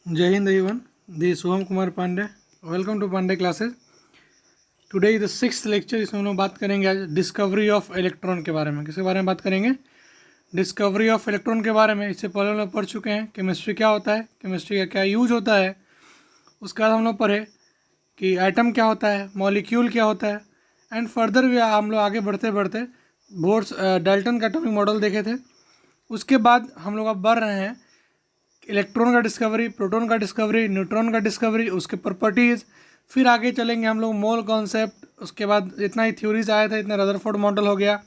जय हिंद everyone, this Soham Kumar Pandey. Welcome to Pandey classes. Today is the sixth lecture. इसमें हम लोग बात करेंगे आज डिस्कवरी ऑफ इलेक्ट्रॉन के बारे में। किसके बारे में बात करेंगे? डिस्कवरी ऑफ इलेक्ट्रॉन के बारे में। इससे पहले हम लोग पढ़ चुके हैं केमिस्ट्री क्या होता है, केमिस्ट्री का क्या यूज होता है। उसके बाद हम लोग पढ़े कि एटम क्या होता है, मॉलिक्यूल क्या होता है, एंड फर्दर भी हम लोग आगे बढ़ते बढ़ते बोर्ड्स डाल्टन का एटॉमिक मॉडल देखे थे। उसके बाद हम लोग अब बढ़ रहे हैं इलेक्ट्रॉन का डिस्कवरी, प्रोटॉन का डिस्कवरी, न्यूट्रॉन का डिस्कवरी, उसके प्रॉपर्टीज़। फिर आगे चलेंगे हम लोग मोल कॉन्सेप्ट। उसके बाद इतना ही थ्योरीज आया था, इतना रदरफोर्ड मॉडल हो गया,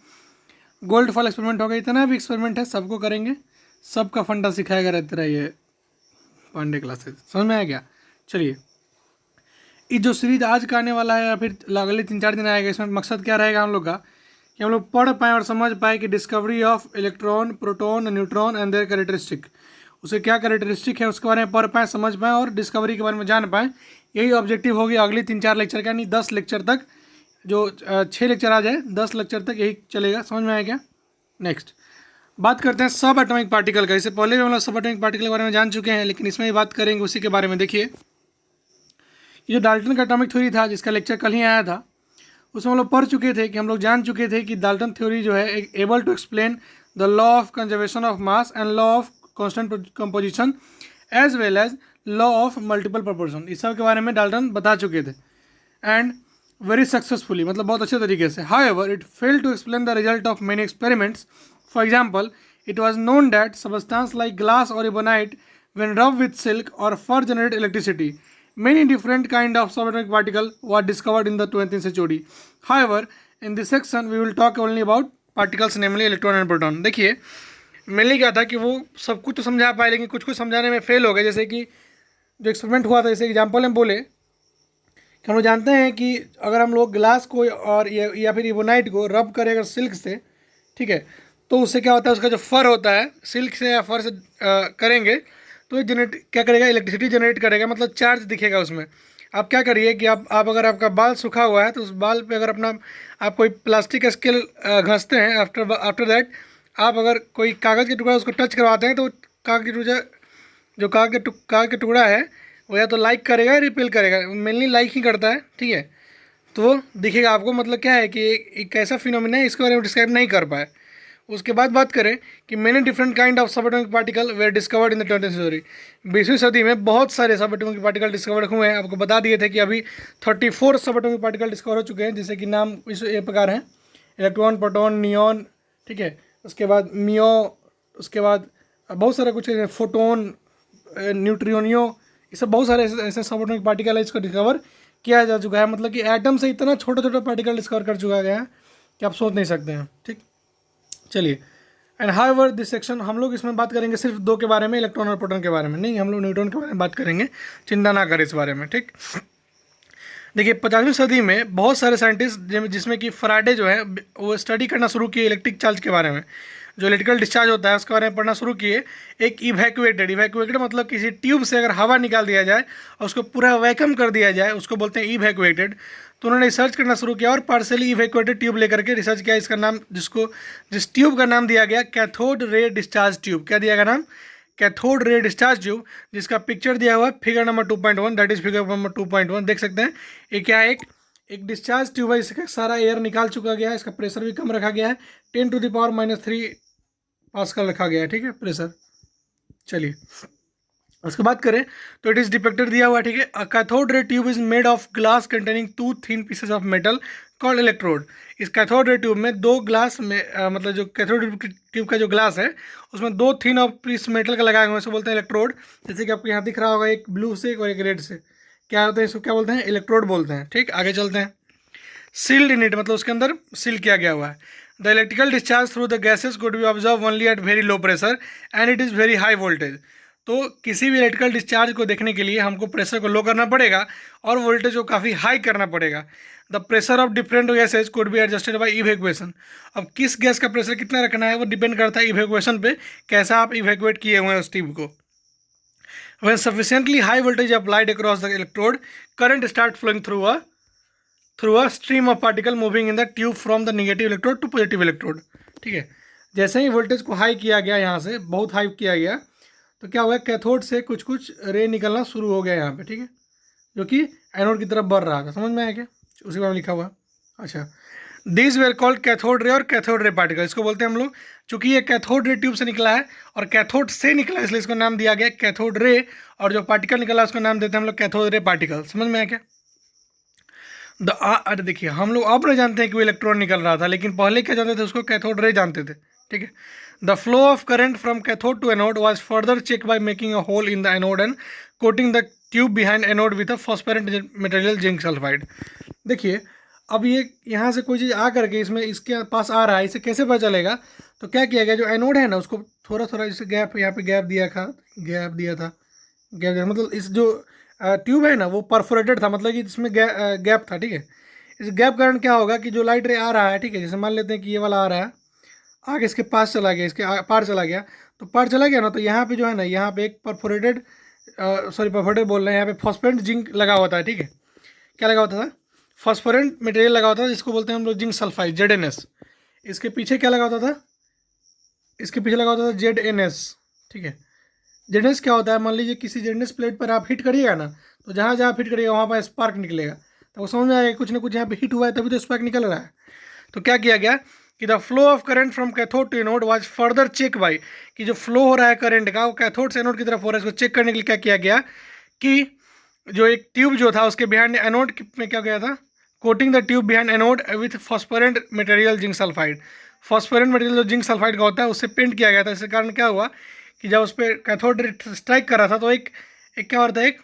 गोल्ड फॉल एक्सपेरिमेंट हो गया, इतना भी एक्सपेरिमेंट है सबको करेंगे। सबका फंडा सिखाएगा रहते रहा ये पांडे क्लासेस। समझ में आया क्या? चलिए, ये जो सीरीज आज का आने वाला है या फिर अगले 3-4 दिन आएगा, इसमें मकसद क्या रहेगा हम लोग का कि हम लोग पढ़ पाएँ और समझ पाए कि discovery of electron, proton, neutron and there characteristic, उसे क्या कैरेक्टरिस्टिक है उसके बारे में पढ़ पाएँ, समझ पाएँ और डिस्कवरी के बारे में जान पाएँ। यही ऑब्जेक्टिव होगी अगले 3-4 लेक्चर का, यानी 10 लेक्चर तक। जो 6 लेक्चर आ जाए 10 लेक्चर तक यही चलेगा। समझ में आया क्या? नेक्स्ट बात करते हैं सब एटॉमिक पार्टिकल का। इससे पहले भी हम लोग सब एटॉमिक पार्टिकल के बारे में जान चुके हैं, लेकिन इसमें भी बात करेंगे उसी के बारे में। देखिए, ये जो डाल्टन का एटॉमिक थ्योरी था, जिसका लेक्चर कल ही आया था, उसमें हम लोग पढ़ चुके थे कि हम लोग जान चुके थे कि डाल्टन थ्योरी जो है able to explain the law of conservation of mass and law of constant composition as well as law of multiple proportion. इस सब के बारे में डाल्टन बता चुके थे, एंड वेरी सक्सेसफुली, मतलब बहुत अच्छे तरीके से। However it failed to explain the result of many experiments. For example, it was known that substance like glass और ebonite when rubbed with silk or fur generate electricity. Many different kind of subatomic particle were discovered in the 20th century. However, in this section we will talk only about particles, namely electron and proton. देखिए, mainly क्या था कि वो सब कुछ तो समझा पाए, लेकिन कुछ कुछ समझाने में फेल हो गए। जैसे कि जो एक्सपेरिमेंट हुआ था, जैसे एग्जाम्पल हम बोले कि हम लोग जानते हैं कि अगर हम लोग ग्लास को और या फिर इबोनाइट को रब करें अगर सिल्क से, ठीक है, तो उससे क्या होता है, उसका जो फर होता है, सिल्क से या फर से करेंगे तो ये जनरेट क्या करेगा, इलेक्ट्रिसिटी जनरेट करेगा, मतलब चार्ज दिखेगा उसमें। आप क्या करिए कि आप अगर आपका बाल सूखा हुआ है तो उस बाल पे अगर अपना आप कोई प्लास्टिक का स्केल घसते हैं, आफ्टर दैट आप अगर कोई कागज़ के टुकड़ा उसको टच करवाते हैं तो कागज के टुकड़ा, जो कागज का टुकड़ा है, वो या तो लाइक करेगा या रिपेल करेगा। मेनली लाइक ही करता है, ठीक है, तो दिखेगा आपको। मतलब क्या है कि एक ऐसा फिनोमिना है, इसके बारे में डिस्क्राइब नहीं कर पाए। उसके बाद बात करें कि many different kind of subatomic particle were discovered in the 20th century. 20वीं सदी में बहुत सारे सबएटॉमिक पार्टिकल डिस्कवर हुए हैं। आपको बता दिए थे कि अभी 34 सबएटॉमिक पार्टिकल डिस्कवर हो चुके हैं, जैसे कि नाम इस ये प्रकार हैं: इलेक्ट्रॉन, प्रोटॉन, नियॉन, ठीक है, उसके बाद मियो, उसके बाद बहुत सारा कुछ, फोटोन, न्यूट्रियोनियो, ये सब बहुत सारे ऐसे सबएटॉमिक पार्टिकल है इसको डिस्कवर किया जा चुका है। मतलब कि एटम से इतना छोटा छोटा पार्टिकल डिस्कवर कर चुका गया है कि आप सोच नहीं सकते हैं, ठीक। चलिए, एंड हाउएवर दिस सेक्शन हम लोग इसमें बात करेंगे सिर्फ दो के बारे में, इलेक्ट्रॉन और प्रोटॉन के बारे में नहीं, हम लोग न्यूट्रॉन के बारे में बात करेंगे। चिंता ना करें इस बारे में, ठीक। देखिए, 50वीं सदी में बहुत सारे साइंटिस्ट, जिसमें कि फराडे जो है वो स्टडी करना शुरू किए इलेक्ट्रिक चार्ज के बारे में, जो इलेक्ट्रिकल डिस्चार्ज होता है उसके बारे में पढ़ना शुरू किए। एक इवैक्यूएटेड मतलब किसी ट्यूब से अगर हवा निकाल दिया जाए और उसको पूरा वैक्यूम कर दिया जाए, उसको बोलते हैं इवैक्यूएटेड। तो उन्होंने रिसर्च करना शुरू किया और पार्शियली इवैक्यूएटेड ट्यूब लेकर के रिसर्च किया। इसका नाम, जिस ट्यूब का नाम दिया गया कैथोड रे डिस्चार्ज ट्यूब। क्या दिया गया नाम? कैथोड रे डिस्चार्ज ट्यूब, जिसका पिक्चर दिया हुआ है figure number 2.1, that is figure number 2.1। देख सकते हैं ये क्या है, एक डिस्चार्ज ट्यूब है, इसका सारा एयर निकाल चुका गया है, इसका प्रेशर भी कम रखा गया है, 10⁻³ पास्कल रखा गया है, ठीक है, प्रेशर। चलिए, उसके बात करें तो इट इज डिपेक्टेड दिया हुआ है, ठीक है। A cathode ray tube is made of glass containing 2 thin pieces of metal called electrode. इस कैथोड रे ट्यूब में दो ग्लास में मतलब जो कैथोड ट्यूब का जो ग्लास है उसमें 2 थिन और पीस मेटल का लगाए हुए हैं, उसको बोलते हैं इलेक्ट्रोड। जैसे कि आपको यहाँ दिख रहा होगा, एक ब्लू से और एक रेड से, क्या होता है, इसको क्या बोलते हैं, इलेक्ट्रोड बोलते हैं, ठीक। आगे चलते हैं। सील्ड इन इट मतलब उसके अंदर सील किया गया हुआ है। The electrical discharge through the gases could be observe only at very low pressure and it is very high voltage. तो किसी भी इलेक्ट्रिकल डिस्चार्ज को देखने के लिए हमको प्रेशर को लो करना पड़ेगा और वोल्टेज को काफ़ी हाई करना पड़ेगा। The pressure of different gases could be adjusted by evacuation. अब किस गैस का प्रेशर कितना रखना है वो डिपेंड करता है इवैक्यूएशन पे, कैसा आप इवैक्यूएट किए हुए हैं उस ट्यूब को। When sufficiently high voltage applied across the electrode, current start flowing through a stream of particle moving in the tube from the negative electrode to positive electrode, ठीक है। जैसे ही वोल्टेज को हाई किया गया, यहाँ से बहुत हाई किया गया, तो क्या हुआ, कैथोड से कुछ कुछ रे निकलना शुरू हो गया यहाँ पे, ठीक है, जो कि एनोड की तरफ बढ़ रहा था। समझ में आया क्या, उसी बारे में लिखा हुआ। अच्छा, this where called cathode ray और कैथोड रे पार्टिकल, इसको बोलते हैं हम लोग, चूंकि ये कैथोड रे ट्यूब से निकला है और कैथोड से निकला है इसलिए इसको नाम दिया गया कैथोड रे, और जो पार्टिकल निकला उसको नाम देते हैं हम लोग कैथोड रे पार्टिकल। समझ में आया क्या। अरे देखिए, हम लोग अब नहीं जानते हैं कि वो इलेक्ट्रॉन निकल रहा था, लेकिन पहले क्या जानते थे, उसको कैथोड रे जानते थे, ठीक है। The flow of current from cathode to anode was further check by making a hole in the anode and coating the tube behind anode with a phosphorescent material zinc sulphide. देखिए, अब ये यहाँ से कोई चीज़ आ करके इसमें इसके पास आ रहा है, इसे कैसे पता चलेगा। तो क्या किया गया, जो एनोड है ना उसको थोड़ा थोड़ा इसे गैप, यहाँ पे गैप दिया था, मतलब इस जो ट्यूब है ना वो परफोरेटेड था, मतलब कि इसमें गैप था, ठीक है। इस गैप कारण क्या होगा कि जो लाइट रे आ रहा है, ठीक है, जैसे मान लेते हैं कि ये वाला आ रहा है, आगे इसके पास चला गया, इसके पार चला गया, तो पार चला गया ना, तो यहाँ पे जो है ना, यहाँ पे एक परफोरेटेड परफोरेटेड बोल रहे हैं, यहाँ पे फॉस्फोरेंट जिंक लगा होता है, ठीक है। क्या लगा होता था, फॉस्फोरेंट मटेरियल लगा होता था, जिसको बोलते हैं हम लोग जिंक सल्फाइड, ZNS। इसके पीछे क्या लगा होता था, इसके पीछे लगा होता था ZNS, ठीक है। ZNS क्या होता है, मान लीजिए किसी ZNS प्लेट पर आप हिट करिएगा ना, तो जहाँ जहाँ हिट करिएगा वहाँ पर स्पार्क निकलेगा, तो वो समझ में आएगा कुछ ना कुछ यहाँ पे हिट हुआ है तभी तो स्पार्क निकल रहा है। तो क्या किया गया कि the flow of current from cathode to anode was further check by, कि जो फ्लो हो रहा है करंट का वो कैथोड से एनोड की तरफ हो रहा है, इसको चेक करने के लिए क्या किया गया कि जो एक ट्यूब जो था उसके बिहाइंड एनोड में क्या गया था, coating the tube behind anode with phosphorescent material zinc sulphide. Phosphorescent material जो जिंक सल्फाइड का होता है उससे पेंट किया गया था। इसके कारण क्या हुआ कि जब उस पर कैथोड स्ट्राइक कर रहा था तो एक क्या हो रहा था, एक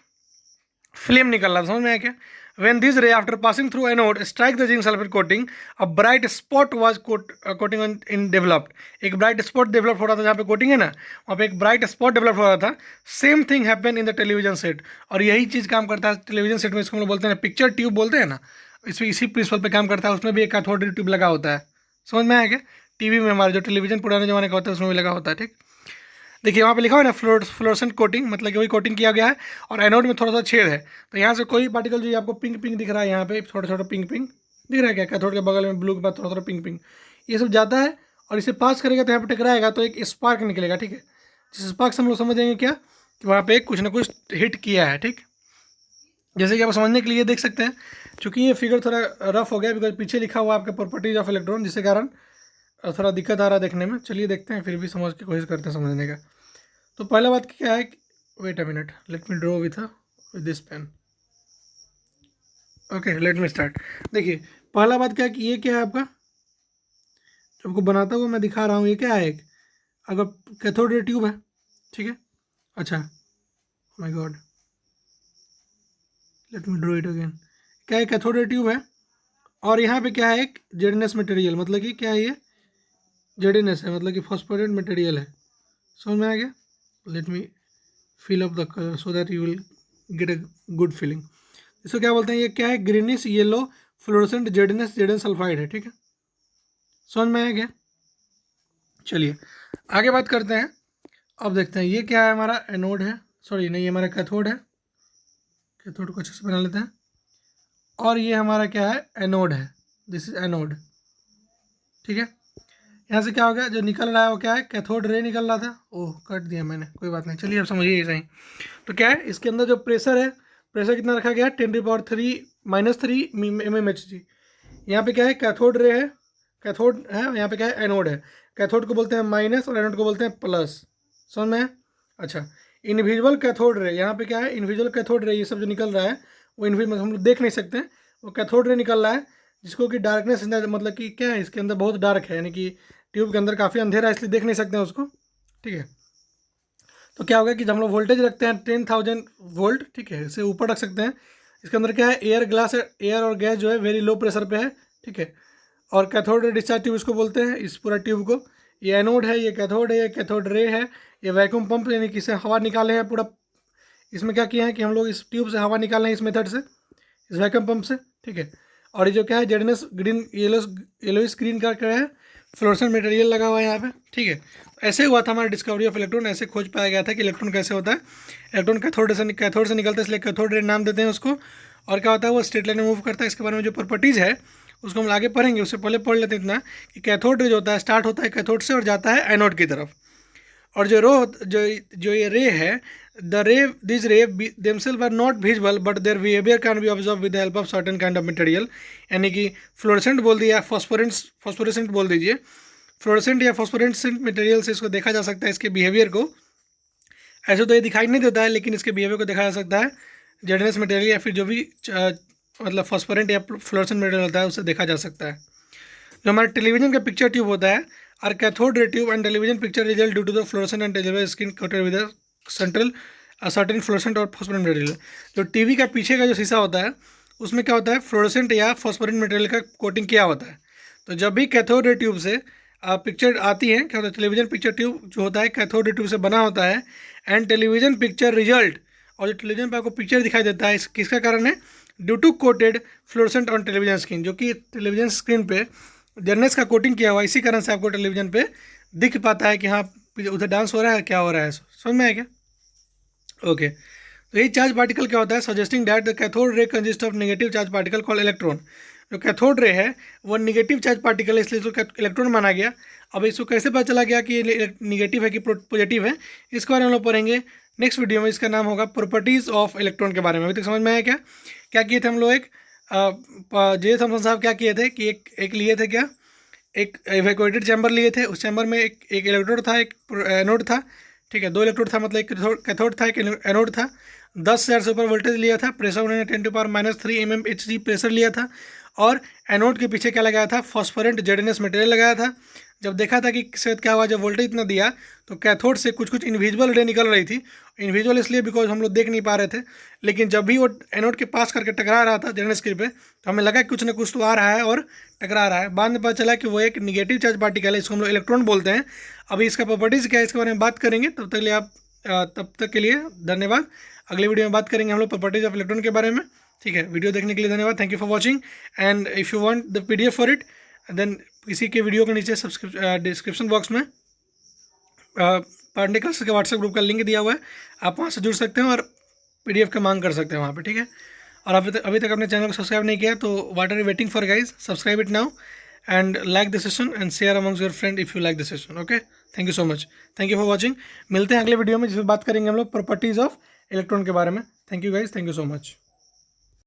फ्लेम निकल रहा था। समझ में आया क्या। When this ray after passing through anode strike the zinc sulfide coating, a bright spot was coating in developed. एक bright spot develop हो रहा था, जहाँ पे coating है ना वहाँ पे एक bright spot develop हो रहा था। Same thing happen in the television set, और यही चीज़ काम करता है टेलीविजन सेट में, इसको हम लोग बोलते हैं पिक्चर ट्यूब बोलते हैं ना, इसमें इसी प्रिंसिपल पे काम करता है। उसमें भी एक कैथोड ट्यूब लगा होता है। समझ में आया क्या। टीवी में हमारे जो टेलीविजन पुराने जमाने का होता है उसमें भी लगा होता है, ठीक। देखिए वहाँ पे लिखा हुआ है ना फ्लोरेसेंट कोटिंग, मतलब कि वही कोटिंग किया गया है, और एनोड में थोड़ा सा छेद है, तो यहाँ से कोई पार्टिकल जो आपको पिंक पिंक दिख रहा है, यहाँ पे छोटा छोटा पिंक पिंक दिख रहा है क्या, कैथोड के बगल में ब्लू के बाद थोड़ा थोड़ा पिंक पिंक, ये सब जाता है और इसे पास करेगा तो यहाँ पे टकराएगा तो एक स्पार्क निकलेगा, ठीक है। जिस स्पार्क से हम लोग समझेंगे क्या कि वहाँ पे कुछ ना कुछ हिट किया है, ठीक। जैसे कि आप समझने के लिए देख सकते हैं, चूँकि ये फिगर थोड़ा रफ हो गया बिकॉज पीछे लिखा हुआ है आपका प्रॉपर्टीज ऑफ इलेक्ट्रॉन, जिसके कारण थोड़ा दिक्कत आ रहा है देखने में। चलिए देखते हैं, फिर भी समझ की कोशिश करते हैं समझने का। तो पहला बात क्या है, wait a minute, let me draw with this pen. Okay, let me start. देखिए पहला बात क्या है कि ये क्या है आपका, जो आपको बनाता हुआ मैं दिखा रहा हूँ, ये क्या है, एक अगर कैथोड रे ट्यूब है, ठीक है। अच्छा, my God, late me draw it again. क्या है, कैथोड रे ट्यूब है, और यहाँ पे क्या है, एक ZNS मटेरियल, मतलब कि क्या है ये ZNS है, मतलब कि फॉस्फोरेट मटेरियल है। समझ में आ गया। Let me fill up the colour so that you will get a good feeling. इसको क्या बोलते हैं, ये क्या है, greenish yellow fluorescent ZN sulphide है, ठीक है। समझ में आया क्या। चलिए आगे बात करते हैं। अब देखते हैं ये क्या है, हमारा एनोड है, सॉरी नहीं, ये हमारा कैथोड है। कैथोड को अच्छे से बना लेते हैं। और ये हमारा क्या है, एनोड है, दिस इज एनोड, ठीक है। यहाँ से क्या हो गया, जो निकल रहा है वो क्या है, कैथोड रे निकल रहा था, ओह कट दिया मैंने, कोई बात नहीं। चलिए अब समझिए ये सही। तो क्या है, इसके अंदर जो प्रेशर है, प्रेशर कितना रखा गया है, 10⁻³ mmHg। यहाँ पे क्या है, कैथोड रे है, कैथोड है, यहाँ पे क्या है, एनोड है। कैथोड को बोलते हैं माइनस और एनोड को बोलते हैं प्लस। समझ में। अच्छा, इनविजिबल कैथोड रे, यहाँ पे क्या है, इनविजिबल कैथोड रे, ये सब जो निकल रहा है वो इनविजिबल हम लोग देख नहीं सकते हैं, वो कैथोड रे निकल रहा है, जिसको कि डार्कनेस, मतलब कि क्या है, इसके अंदर बहुत डार्क है, यानी कि ट्यूब के अंदर काफ़ी अंधेरा है, इसलिए देख नहीं सकते हैं उसको, ठीक है। तो क्या होगा कि जब हम लोग वोल्टेज रखते हैं 10,000 वोल्ट, ठीक है, इसे ऊपर रख सकते हैं। इसके अंदर क्या है, एयर और गैस जो है वेरी लो प्रेशर पे है, ठीक है। और कैथोड रे डिस्चार्ज ट्यूब इसको बोलते हैं, इस पूरा ट्यूब को। ये एनोड है, ये कैथोड है, ये कैथोड रे है, ये वैक्यूम पंप, यानी कि इसे हवा निकाले हैं पूरा। इसमें क्या किया है कि हम लोग इस ट्यूब से हवा निकाल रहे हैं, इस मेथड से, इस वैक्यूम पंप से, ठीक है। और ये जो क्या है, ZNS ग्रीन येलोइश ग्रीन का क्या है, फ्लोरेसेंट मटेरियल लगा हुआ है यहाँ पे, ठीक है। ऐसे हुआ था हमारा डिस्कवरी ऑफ इलेक्ट्रॉन, ऐसे खोज पाया गया था कि इलेक्ट्रॉन कैसे होता है। इलेक्ट्रॉन कैथोड से निकलता है, इसलिए कैथोड रे नाम देते हैं उसको। और क्या होता है, वो स्ट्रेट लाइन में मूव करता है। इसके बारे में जो प्रॉपर्टीज़ है उसको हम आगे पढ़ेंगे, उससे पहले पढ़ लेते हैं इतना कि कैथोड रे जो होता है स्टार्ट होता है कैथोड से और जाता है एनोड की तरफ। और जो ये रे है, this ray themselves are not visible but their behaviour can be observe with the help of certain kind of material, यानी कि फ्लोरेसेंट बोल दिया, फॉस्फोरेसेंट बोल दीजिए, फ्लोरेसेंट या फॉस्फोरेसेंट मटेरियल से इसको देखा जा सकता है, इसके बिहेवियर को। ऐसे तो ये दिखाई नहीं देता है, लेकिन इसके बिहेवियर को देखा जा सकता है जेडनेस मटेरियल या फिर जो भी मतलब फॉस्फोरेंट या फ्लोरेसेंट मटेरियल होता है उससे देखा जा सकता है। जो हमारा टेलीविजन का पिक्चर ट्यूब होता है, or cathode ray tube and television picture result due to the fluorescent and television screen coated with central certain fluorescent और फॉस्फोरेंट मटेरियल। जो टीवी का पीछे का जो शीशा होता है उसमें क्या होता है, फ्लोरेसेंट या फॉस्फोरेंट मटेरियल का कोटिंग किया होता है। तो जब भी कैथोड रे ट्यूब से पिक्चर आती है, क्या होता है, टेलीविजन पिक्चर ट्यूब जो होता है कैथोड रे ट्यूब से बना होता है, एंड टेलीविजन पिक्चर रिजल्ट, और जो टेलीविजन पर आपको पिक्चर दिखाई देता है किसका कारण है, due to coated fluorescent on television screen, जो कि टेलीविजन स्क्रीन पे जर्नेस का कोटिंग किया हुआ, इसी कारण से आपको टेलीविजन पे दिख पाता है कि हाँ उधर डांस हो रहा है, क्या हो रहा है, समझ में आया क्या? ओके, तो ये चार्ज पार्टिकल क्या होता है, suggesting that the cathode ray consist of negative charge particle called electron. जो कैथोड रे है वो निगेटिव चार्ज पार्टिकल है, इसलिए इसको इलेक्ट्रॉन माना गया। अब इसको कैसे पता चला गया कि ये निगेटिव है कि पॉजिटिव है, इसके बारे में हम लोग पढ़ेंगे नेक्स्ट वीडियो में। इसका नाम होगा प्रॉपर्टीज़ ऑफ इलेक्ट्रॉन के बारे में। अभी तक समझ में आया क्या? क्या किए थे हम लोग, एक जे थॉमसन साहब क्या किए थे कि एक लिए थे, क्या एक इवैक्यूएटेड चैम्बर लिए थे, उस चैम्बर में एक इलेक्ट्रोड था, एक एनोड था, ठीक है, 2 इलेक्ट्रोड था, मतलब एक कैथोड था, एक एनोड था। 10,000 से ऊपर वोल्टेज लिया था, प्रेशर उन्होंने 10⁻³ mmHg प्रेशर लिया था, और एनोड के पीछे क्या लगाया था, फॉस्फोरेंट जेडनेस मटेरियल लगाया था। जब देखा था कि शायद क्या हुआ, जब वोल्टेज इतना दिया तो कैथोड से कुछ इनविजिबल रे निकल रही थी। इनविजिबल इसलिए बिकॉज हम लोग देख नहीं पा रहे थे, लेकिन जब भी वो एनोड के पास करके टकरा रहा था जेडनेस स्क्रीन पे, तो हमें लगा कि कुछ ना कुछ तो आ रहा है और टकरा रहा है। बाद में पता चला कि वो एक निगेटिव चार्ज पार्टिकल है, इसको हम लोग इलेक्ट्रॉन बोलते हैं। अभी इसका प्रॉपर्टीज़ क्या है इसके बारे में बात करेंगे, तब तक के लिए धन्यवाद। अगले वीडियो में बात करेंगे हम लोग प्रॉपर्टीज ऑफ इलेक्ट्रॉन के बारे में, ठीक है। वीडियो देखने के लिए धन्यवाद, thank you for watching, and if you want the PDF for it then इसी के वीडियो के नीचे डिस्क्रिप्शन बॉक्स में पांडे क्लासेस के व्हाट्सएप ग्रुप का लिंक दिया हुआ है, आप वहाँ से जुड़ सकते हैं और PDF का मांग कर सकते हैं वहाँ पे, ठीक है। और अभी तक अपने चैनल को सब्सक्राइब नहीं किया तो what are you waiting for guys, subscribe it now and like the session and share amongst your friend if you like the session. Okay, thank you so much, thank you for watching. मिलते हैं अगले video में जिसमें बात करेंगे हम लोग properties of electron के बारे में। Thank you guys, thank you so much.